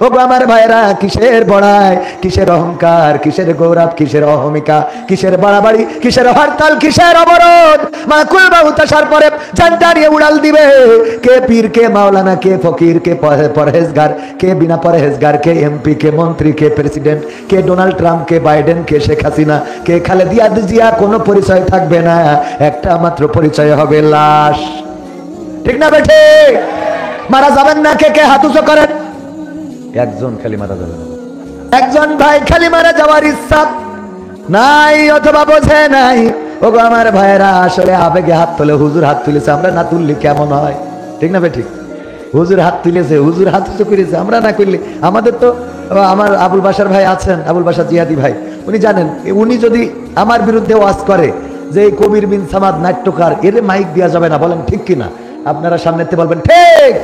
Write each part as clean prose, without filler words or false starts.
ওগো আমার ভাইরা, কিসের বড়াই, কিসের অহংকার, কিসের গৌরব, কিসের অহমিকা, কিসের বাড়াবাড়ি, কিসের হরতাল, কিসের অবরোধ? মাকুল বাহুত আসার পরে জানটা নিয়ে উড়াল দিবে। কে পীর, কে মাওলানা, কে ফকির, কে পরহেজগার, কে বিনা পরহেজগার, কে এমপি, কে মন্ত্রী, কে প্রেসিডেন্ট, কে ডোনাল্ড ট্রাম্প, কে বাইডেন, কে শেখ হাসিনা, কে খালেদা জিয়া, কোনো পরিচয় থাকবে না। একটা মাত্র পরিচয় হবে লাশ। ঠিক না বেঠে? মারা যাবেন না কে কে হাত উঁচু করেন। একজন খালি মারা যাবে না, একজন ভাই খালি মারা যাওয়ার ইচ্ছা নাই অথবা বোঝে নাই। ওগো আমার ভাইয়েরা, আসলে আবেগে হাত তোলে। হুজুর হাত তুলেছে, আমরা না তুললে কেমন হয়? ঠিক না ঠিক? হুজুর হাত তুলেছে, হুজুর হাত উঁচু করেছে, আমরা না করলে আমাদের তো। আমার আবুল বাসার ভাই আছেন, আবুল বাসার জিহাদি ভাই, উনি জানেন, উনি যদি আমার বিরুদ্ধে ওয়াজ করে যে এই কবির বিন সামাদ নাট্যকার, এর মাইক দেওয়া যাবে না, বলেন ঠিক কিনা? আপনারা সামনেতে বলবেন ঠিক।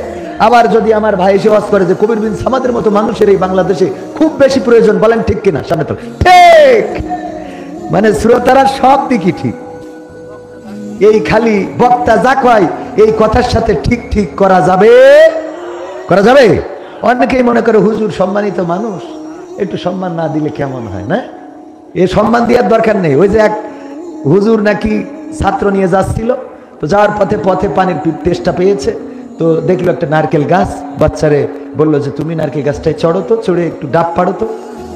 আবার যদি আমার ভাই এসে ওয়াজ করে যে কবির বিন সামাদের মতো মানুষের এই বাংলাদেশে খুব বেশি প্রয়োজন, বলেন ঠিক কিনা? সামনে তো ঠিক। মানে শ্রোতারা সব দিকই ঠিক। এই খালি বক্তা যা কয় এই কথার সাথে ঠিক ঠিক করা যাবে, করা যাবে। অনেকেই মনে করে হুজুর সম্মানিত মানুষ, একটু সম্মান না দিলে কেমন হয় না? এই সম্মান দেওয়ার দরকার নেই। ওই যে এক হুজুর নাকি ছাত্র নিয়ে যাচ্ছিল, তো যাওয়ার পথে পথে পানির তেষ্টা পেয়েছে, তো দেখলো একটা নারকেল গাছ, বাচ্চারে বললো যে তুমি নারকেল গাছটায় চড়ো তো, চড়ে একটু ডাব পাড়ো তো,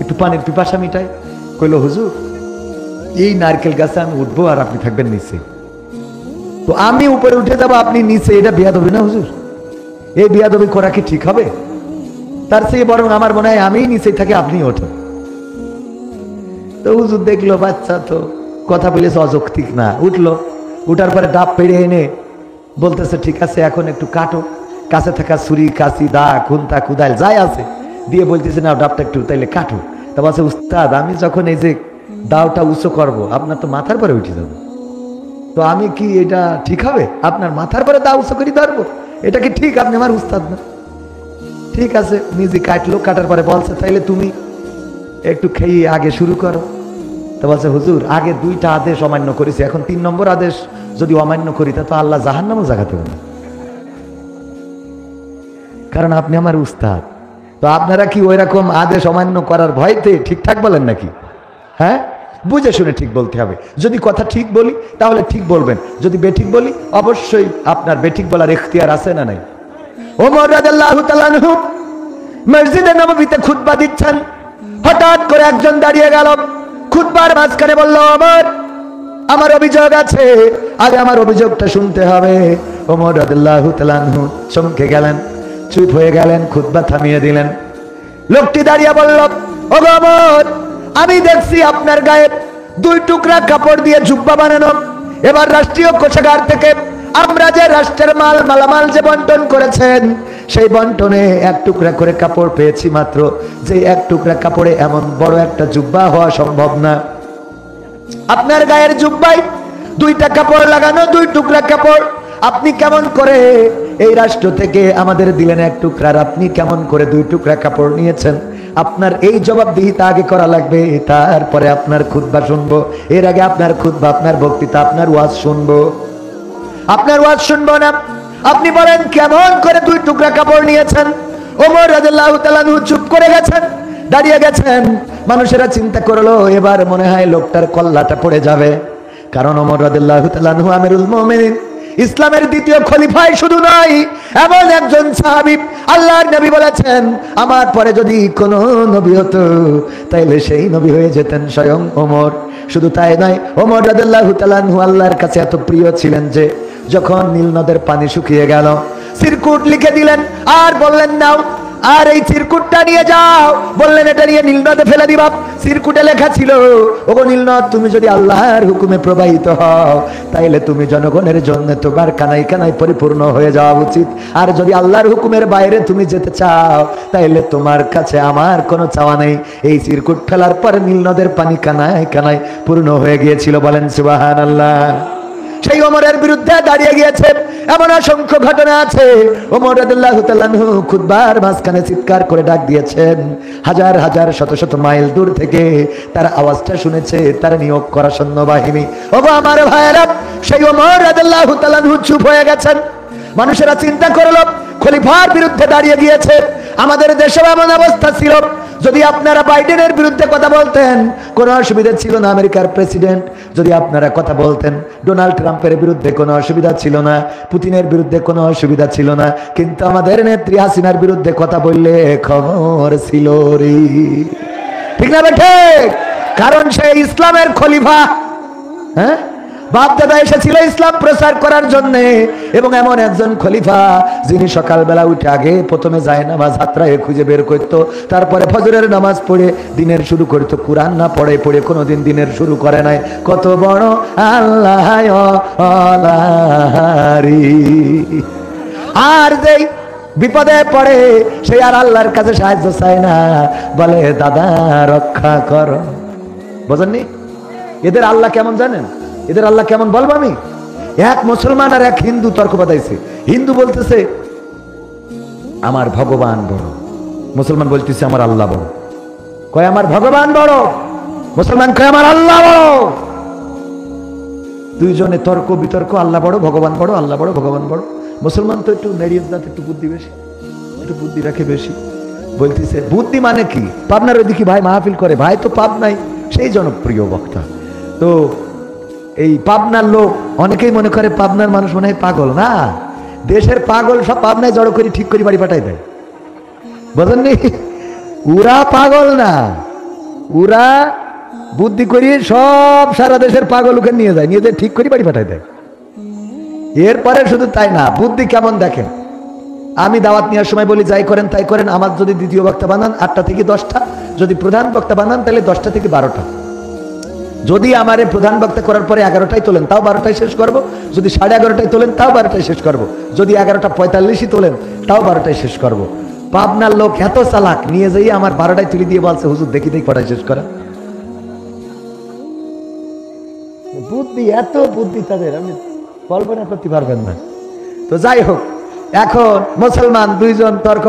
একটু পানির পিপাসা মিটাই। কইলো হুজুর এই নারকেল গাছে আমি উঠবো আর আপনি থাকবেন নিচে, তো আমি উপরে উঠে যাবো আপনি নিচে, এটা বিয়াদবি না হুজুর? এই বিয়াদবি করা কি ঠিক হবে? তার চেয়ে বরং আমার মনে হয় আমি নিচে থাকি, আপনি ওঠেন। তো হুজুর দেখলো বাচ্চা তো কথা বলেছে অযৌক্তিক না, উঠলো। উঠার পরে ডাব পেড়ে এনে বলতেছে ঠিক আছে এখন একটু কাটো, কাছে থাকা ছুরি, কাঁচি, দা, খুন্তা, কুদাল যাই আছে দিয়ে বলতেছে না ডাবটা একটু তাইলে কাটো। তা বলছে উস্তাদ আমি যখন এই যে দাওটা উঁচু করবো আপনার তো মাথার পরে উঠে যাবে, তো আমি কি এটা ঠিক হবে? আপনার মাথার পরে দা উঁচু করে ধরবো, এটা কি ঠিক? আপনি আমার উস্তাদ না। ঠিক আছে, নিজে কাটলো। কাটার পরে বলছে তাইলে তুমি একটু খেয়ে আগে শুরু করো। তো বলছে হুজুর আগে 2টা আদেশ অমান্য করেছি, এখন 3 নম্বর আদেশ যদি অমান্য করি তা তো আল্লাহ জাহান্নামও জাগাতে হবে না, কারণ আপনি আমার উস্তাদ। তো আপনারা কি ওই রকম আদেশ অমান্য করার ভয়তে ঠিকঠাক বলেন নাকি? হ্যাঁ, বুঝে শুনে ঠিক বলতে হবে। যদি কথা ঠিক বলি তাহলে ঠিক বলবেন, যদি বেঠিক বলি অবশ্যই আপনার বেঠিক বলার ইখতিয়ার আছে না নাই? ওমর রাদিয়াল্লাহু তাআলা আনহু মসজিদে নববীতে খুতবা দিচ্ছেন, হঠাৎ করে একজন দাঁড়িয়ে গেল, খুতবার মাঝখানে বলল ওমর আমার অভিযোগ আছে, আগে আমার অভিযোগটা শুনতে হবে। ওমর রাদিয়াল্লাহু তাআলা আনহু চমকে গেলেন, চুপ হয়ে গেলেন, খুতবা থামিয়ে দিলেন। লোকটি দাঁড়িয়ে বলল ওগো ওমর, আমি দেখছি আপনার গায়ে 2 টুকরা কাপড় দিয়ে জুব্বা বানানো। এবার রাষ্ট্রীয় কোষাগার থেকে আমরা যে রাষ্ট্রের মালামাল যে বন্টন করেছেন সেই বন্টনে 1 টুকরা করে কাপড় পেয়েছি মাত্র, যে 1 টুকরা কাপড়ে এমন বড় একটা জুব্বা হওয়া সম্ভব না। আপনার গায়ের জুব্বায় 2টা কাপড় লাগানো, 2 টুকরা কাপড়। আপনি কেমন করে এই রাষ্ট্র থেকে আমাদের দিলেন 1 টুকরা, আপনি কেমন করে 2 টুকরা কাপড় নিয়েছেন? আপনার এই জবাবদিহিতা আগে করা লাগবে, তারপরে আপনার খুতবা শুনবো। এর আগে আপনার খুতবা, আপনার বক্তৃতা, আপনার ওয়াজ শুনবো, আপনার ওয়াজ শুনবো না। আপনি বলেন কেমন করে 2 টুকরা কাপড় নিয়েছেন? ওমর রাদিয়াল্লাহু তাআলা চুপ করে গেছেন, দাঁড়িয়ে গেছেন। মানুষেরা চিন্তা করলো এবার মনে হয় লোকটার কল্লাটা পড়ে যাবে, কারণ ওমর রাদিয়াল্লাহু তাআলা আমিরুল মুমিনিন, ইসলামের 2য় খলিফাই শুধু নয়, এমন একজন সাহাবী। আল্লাহর নবী বলেছেন আমার পরে যদি কোন নবী হতো তাইলে সেই নবী হয়ে যেতেন স্বয়ং ওমর। শুধু তাই নয়, ওমর রাদিয়াল্লাহু তাআলা আল্লাহর কাছে এত প্রিয় ছিলেন যে যখন নীল নদের পানি শুকিয়ে গেল, চিরকুট লিখে দিলেন আর বললেন নাও, আর এই চিরকুটটা নিয়ে যাও। বললেন এটা নিয়ে নীল নদে ফেলে দিবা। চিরকুটে লেখা ছিল ওগো নীল নদ, তুমি যদি আল্লাহর হুকুমে প্রবাহিত হও তাইলে তুমি জনগণের জন্য তোমার কানাই কানাই পরিপূর্ণ হয়ে যাওয়া উচিত, আর যদি আল্লাহর হুকুমের বাইরে তুমি যেতে চাও তাইলে তোমার কাছে আমার কোনো চাওয়া নেই। এই চিরকুট ফেলার পর নীল নদের পানি কানায় কানায় পূর্ণ হয়ে গিয়েছিল। বলেন সুবহানাল্লাহ। সেই ওমরের বিরুদ্ধে দাঁড়িয়ে গিয়েছে এমন অসংখ্য ঘটনা আছে। ওমর রাদিয়াল্লাহু তাআলা খুতবার মাঝখানে চিৎকার করে ডাক দিয়েছেন, হাজার হাজার শত শত মাইল দূর থেকে তার আওয়াজটা শুনেছে তার নিয়োগ করা সৈন্যবাহিনী। ওগো আমার ভাইয়েরা, সেই ওমর রাদিয়াল্লাহু তাআলা চুপ হয়ে গেছেন। মানুষেরা চিন্তা করলো খলিফার বিরুদ্ধে দাঁড়িয়ে গিয়েছে, আমাদের দেশে এমন অবস্থা ছিল, যদি আপনারা বাইডেনের বিরুদ্ধে কথা বলতেন কোনো অসুবিধা ছিল না, আমেরিকার প্রেসিডেন্ট যদি আপনারা কথা বলতেন, ডোনাল্ড ট্রাম্পের বিরুদ্ধে কোনো অসুবিধা ছিল না, পুতিনের বিরুদ্ধে কোনো অসুবিধা ছিল না, কিন্তু আমাদের নেত্রী হাসিনার বিরুদ্ধে কথা বললে খবর ছিল রে। ঠিক না বেঠে? কারণ সে ইসলামের খলিফা। হ্যাঁ, বাপ দাদা এসেছিল ইসলাম প্রচার করার জন্য, এবং এমন একজন খলিফা যিনি সকালবেলা উঠে আগে প্রথমে যায় নামাজ হাতরায় খুঁজে বের করতো, তারপরে ফজরের নামাজ পড়ে দিনের শুরু করতো। কুরআন না পড়ে পড়ে কোনোদিন দিনের শুরু করে নাই। কত বড় আল্লাহ! আর যেই বিপদে পড়ে সে আর আল্লাহর কাছে সাহায্য চায় না, বলে দাদা রক্ষা করো। বোঝেননি? এদের আল্লাহ কেমন জানেন? এদের আল্লাহ কেমন বলবো আমি? এক মুসলমান আর এক হিন্দু তর্ক বাঁধাইছে। হিন্দু বলতেছে আমার ভগবান বড়, মুসলমান বলতেছে আমার আল্লাহ বড়। কয় আমার ভগবান বড়, মুসলমান কয় আমার আল্লাহ বড়। দুইজনে তর্ক বিতর্ক, আল্লাহ বড় ভগবান বড়, আল্লাহ বড় ভগবান বড়। মুসলমান তো একটু মেরিয়ত জাত, একটু বুদ্ধি বেশি, একটু বুদ্ধি রাখে বেশি। বলতেছে বুদ্ধি মানে কি? পাবনার ওইদিকে ভাই মাহফিল করে, ভাই তো পাবনাই সেই জনপ্রিয় বক্তা। তো এই পাবনার লোক অনেকেই মনে করে পাবনার মানুষ মনে হয় পাগল। না, দেশের পাগল সব পাবনায় জড়ো করে ঠিক করে বাড়ি পাঠাই দেয়। বুঝলেননি? ওরা পাগল না, ওরা বুদ্ধি করিয়ে সব সারা দেশের পাগল ওকে নিয়ে যায়, নিয়ে যায় ঠিক করে বাড়ি পাঠাই দেয়। এরপরে শুধু তাই না, বুদ্ধি কেমন দেখেন। আমি দাওয়াত নেওয়ার সময় বলি যাই করেন তাই করেন, আমার যদি দ্বিতীয় বক্তা বানান 8টা থেকে 10টা, যদি প্রধান বক্তা বানান তাহলে 10টা থেকে 12টা। যদি আমারে প্রধান বক্তা করার পরে 11টায় তোলেন তাও 12টায় শেষ করব, যদি 11:30টায় তোলেন তাও 12টায় শেষ করব, যদি 11:45 তোলেন তাও 12টায় শেষ করব। পাবনার লোক এত চালাক, নিয়ে যাই আমার 12টায় তুলে দিয়ে বলছে হুজুর দেখি দেখি কটায় শেষ করা। বুদ্ধি, এত বুদ্ধি তাদের, আপনি কল্পনা করতে পারবেন না। তো যাই হোক, এখন মুসলমান দুইজন তর্ক,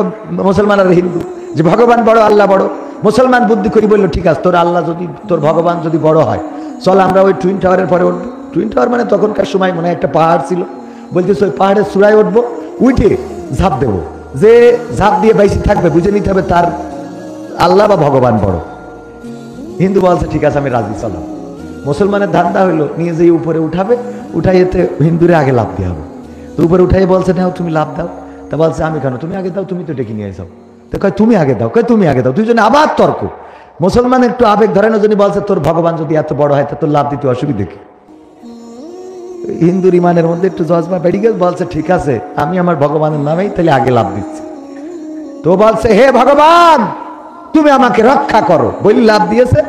মুসলমান আর হিন্দু, যে ভগবান বড় আল্লাহ বড়। মুসলমান বুদ্ধি করি বললো ঠিক আছে, তোর আল্লাহ যদি, তোর ভগবান যদি বড় হয়, চল আমরা ওই টুইন টাওয়ারের পরে উঠবো। টুইন টাওয়ার মানে তখনকার সময় মনে হয় একটা পাহাড় ছিল, বলতেছে ওই পাহাড়ের চূড়ায় উঠবো, উঠে ঝাঁপ দেবো, যে ঝাঁপ দিয়ে বাইসি থাকবে বুঝে নিতে হবে তার আল্লাহ বা ভগবান বড়। হিন্দু বলছে ঠিক আছে আমি রাজি, চলো। মুসলমানের ধান্দা হইলো নিয়ে যেয়ে উপরে উঠাবে, উঠাইতে হিন্দুরে আগে লাভ দেওয়া হবে। তো উপরে উঠাই বলছে নাও তুমি লাভ দাও। তা বলছে আমি কেন, তুমি আগে দাও, তুমি তো ডেকে নিয়ে যাও। তো কয় তুমি আগে দাও, কয় তুমি আগে দাও। দুইজনে আবার তর্ক। মুসলমান একটু আবেগ ধরেন, ওজনই বলছে তোর ভগবান যদি এত বড় হয় তা তোর লাভ দিতে অসুবিধে কি? হিন্দুর ইমানের মধ্যে একটু জজবা বেড়ে গেছে, বলছে ঠিক আছে আমি আমার ভগবানের নামেই তাহলে আগে লাভ দিচ্ছি। তো বলছে হে ভগবান তুমি আমাকে রক্ষা করো বলি লাভ দিয়েছে।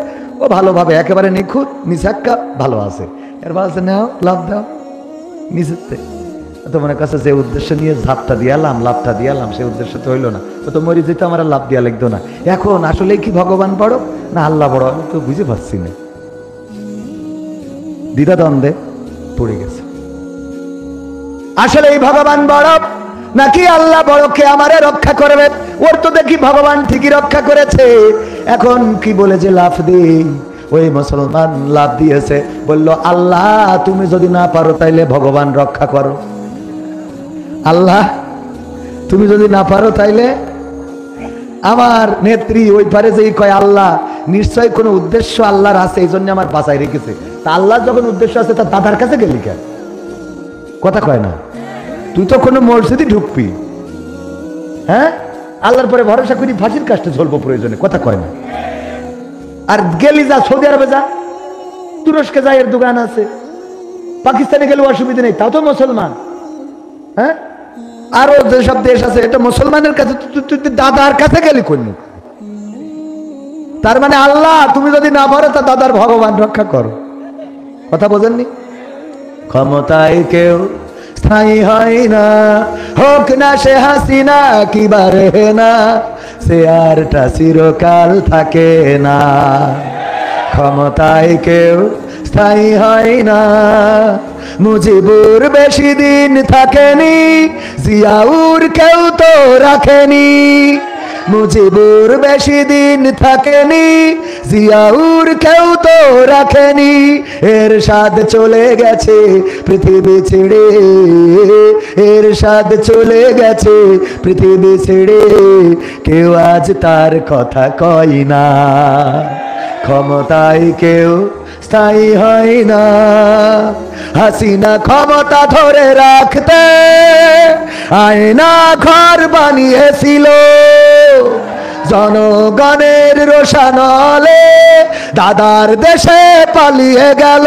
ও ভালোভাবে একেবারে নিখুঁত নিচাক্কা ভালো আছে। এর বলছে নাও লাভ দাও নিচেতে। তো মনে কাছে যে উদ্দেশ্য নিয়ে ঝাপটা দিয়ালাম, লাভটা দিয়ালাম, সেই উদ্দেশ্য তো হইলো না। তো মরি যেত আমার লাভ দিয়া লাগতো না। এখন আসলে কি ভগবান বড় না আল্লাহ বড় আমি তো বুঝে পাচ্ছি না, দ্বিধাদ্বন্দ্বে পড়ে গেছে। আসলে এই ভগবান বড় নাকি আল্লাহ বড়, কে আমারে রক্ষা করবে? ওর তো দেখি ভগবান ঠিকই রক্ষা করেছে, এখন কি বলে যে লাভ দিই। ওই মুসলমান লাভ দিয়েছে, বলল আল্লাহ তুমি যদি না পারো তাইলে ভগবান রক্ষা করো। আল্লাহ তুমি যদি না পারো তাইলে। আমার নেত্রী ওই পারে যেই কয় আল্লাহ নিশ্চয় কোনো উদ্দেশ্য আল্লাহর আছে, এই জন্য আমার বাঁচাই রেখেছে। তা আল্লাহ যখন উদ্দেশ্য আছে তার দাদার কাছে গেলি কেন? কথা কয় না। তুই তো কোনো মসজিদে ঢুকবি, হ্যাঁ আল্লাহর পরে ভরসা করি ফাঁসির কাজটা ঝলবো প্রয়োজনে, কথা কয় না। আর গেলি যা সৌদি আরবে যা, তুরস্কে যা, এর দোকান আছে, পাকিস্তানে গেলে অসুবিধা নেই, তাও তো মুসলমান। হ্যাঁ আরো যেসব দেশ আছে এটা মুসলমানের কাছে, তুই দাদার কাছে গেলি কোন? তার মানে আল্লাহ তুমি যদি না পারো তা দাদার ভগবান রক্ষা করো। কথা বোঝেননি? ক্ষমতায় কেউ স্থায়ী হয় না, হোক না সে হাসিনা কি বারে না, সে আরটা চিরকাল থাকে না। ক্ষমতায় কেউ স্থায়ী হয় না, মুজিবুর বেশি দিন থাকেনি, জিয়াউর কেউ তো রাখেনি, মুজিবুর বেশি দিন থাকেনি, জিয়াউর কেউ তো রাখেনি। এরশাদ চলে গেছে পৃথিবী ছেড়ে, এরশাদ চলে গেছে পৃথিবী ছেড়ে, কেউ আজ তার কথা কয় না। ক্ষমতায় কেউ স্থায়ী হয় না। হাসিনা ক্ষমতা ধরে রাখতে আয়না ঘর বানিয়েছিল, জনগণের রোশানলে দাদার দেশে পালিয়ে গেল।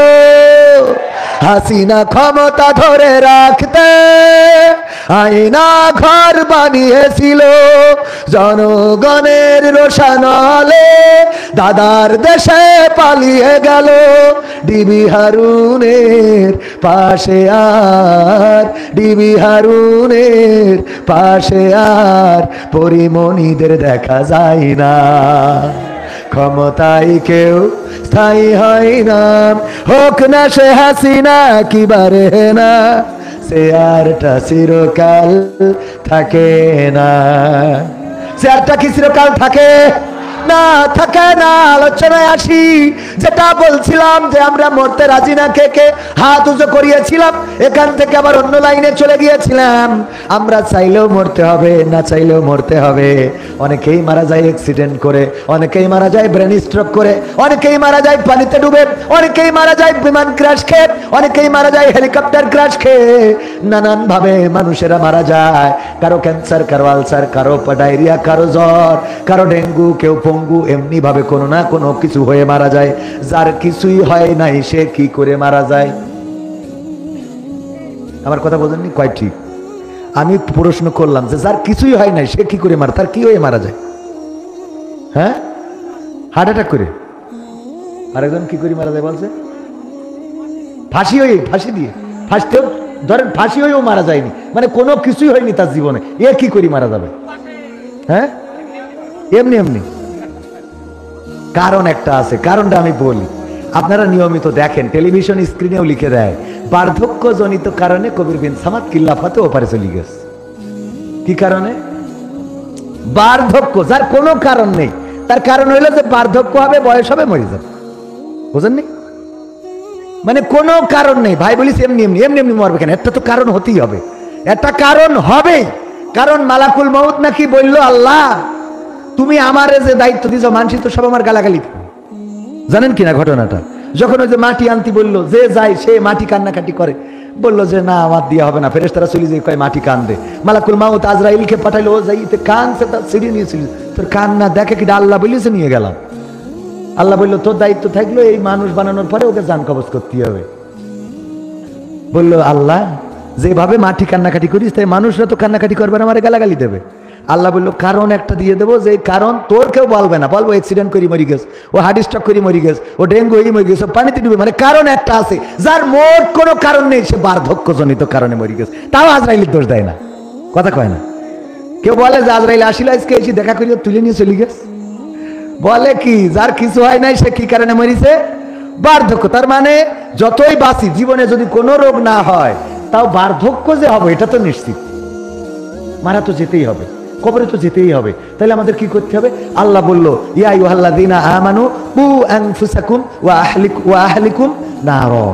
হাসিনা ক্ষমতা ধরে রাখতে আয়না ঘর বানিয়েছিল, জনগণের রোশানলে দাদার দেশে পালিয়ে গেল। ডিবি হারুনের পাশে আর, ডিবি হারুনের পাশে আর পরিমণিদের দেখা যায় না। ক্ষমতায় কেউ স্থায়ী হয় না, হোক না সে হাসিনা কি বারে না, সে আরটা চিরকাল থাকে না। সে আরটা কি চিরকাল থাকে না? থাকে না। আলোচনায় আসি, যেটা বলছিলাম যে আমরা মরতে রাজি না, কে কে হাত উঁচু করিয়েছিলাম, এখান থেকে আবার অন্য লাইনে চলে গিয়েছিলাম। আমরা চাইলেও মরতে হবে, না চাইলেও মরতে হবে। অনেকেই মারা যায় অ্যাক্সিডেন্ট করে, অনেকেই মারা যায় ব্রেন স্ট্রোক করে, অনেকেই মারা যায় পানিতে ডুবে, অনেকেই মারা যায় বিমান ক্র্যাশ খেয়ে, অনেকেই মারা যায় হেলিকপ্টার ক্র্যাশ খেয়ে। নানান ভাবে মানুষেরা মারা যায়, কারো ক্যান্সার, কারো আলসার, কারো ডায়রিয়া, কারো জ্বর, কারো ডেঙ্গু, কেউ পঙ্গু। এমনি ভাবে কোনো না কোনো কিছু হয়ে মারা যায়। যার কিছুই হয় নাই সে কি করে মারা যায়? আমার কথা বোঝেননি? কয় ঠিক? আমি প্রশ্ন করলাম যে যার কিছুই হয় নাই সে কি করে মারা, তার কি হয়ে মারা যায়? হ্যাঁ, হার্ট অ্যাটাক করে। আরেকজন কি করে মারা যায় বলছে? ফাঁসি হয়ে, ফাঁসি দিয়ে, ফাঁসতেও ধরেন ফাঁসি হয়েও মারা যায়নি, মানে কোনো কিছুই হয়নি তার জীবনে, এ কি করে মারা যাবে? হ্যাঁ, এমনি এমনি। কারণ একটা আছে, কারণটা আমি বলি। আপনারা নিয়মিত দেখেন, টেলিভিশন স্ক্রিনেও লিখে দেয় বার্ধক্যজনিত কারণে কবির বিন সামাদ কিল্লাফাতে ওপারে চলে গেছে। কি কারণে? বার্ধক্য, যার কোনো কারণ নেই, তার কারণ হইলো যে বার্ধক্য হবে, বয়স হবে, মরে যাবে। বুঝেননি? মানে কোনো কারণ নেই। ভাই বলিস এমনি এমনি এমনি এমনি মরবে কেন? একটা তো কারণ হতেই হবে, একটা কারণ হবেই। কারণ মালাকুল মউত নাকি বললো, আল্লাহ তুমি আমারে যে দায়িত্ব দিয়েছো, মানসি তো সব আমার গালাগালি। জানেন কিনা ঘটনাটা? যখন ওই যে মাটি আনতে বললো, যে যায় সে মাটি কান্নাকাটি করে, বললো যে না আমার দিয়ে হবে না, ফেরেশতারা চলে যায়, কয় মাটি কান্দে। মালাকুল মউত আজরাইলকে পাঠাইলো, ও যাইতে কানছে, তার সিঁড়ি নিয়েছিল, তোর কান না দেখে কি আল্লাহ বলিয়েছে, নিয়ে গেলাম। আল্লাহ বললো তোর দায়িত্ব থাকলো এই মানুষ বানানোর পরে ওকে জান কবজ করতে হবে। বললো আল্লাহ যেভাবে মাটি কান্নাকাটি করিস তাই মানুষরা তো কান্নাকাটি করবে না, আমার গালাগালি দেবে। আল্লাহ বললো কারণ একটা দিয়ে দেবো, যে কারণ তোর কেউ বলবে না, বলবো অ্যাক্সিডেন্ট করে মরি গেছে, ও হার্ট স্ট্রোক করে মরি গেছে, ও ডেঙ্গু হয়ে মরি গেছে, পানিতে ডুবে, মানে কারণ একটা আছে। যার মোট কোনো কারণ নেই, সে বার্ধক্যজনিত কারণে মরি গেছে, তাও আজরাইলের দোষ দেয় না, কথা কয় না। কেউ বলে যে আজরাইল আসিল আজকে এসে দেখা করিয়ে তুলে নিয়ে চলে গেছে, বলে কি যার কিছু হয় নাই সে কি কারণে মরিছে? বার্ধক্য। তার মানে যতই বাঁচি জীবনে যদি কোনো রোগ না হয়, তাও বার্ধক্য যে হবে এটা তো নিশ্চিত। মারা তো যেতেই হবে, কবরে তো যেতেই হবে। তাহলে আমাদের কি করতে হবে? আল্লাহ বলল ইয়া আইয়ুহাল্লাযীনা আমানু কু আনফুসাকুম ওয়া আহলিকুম নারা।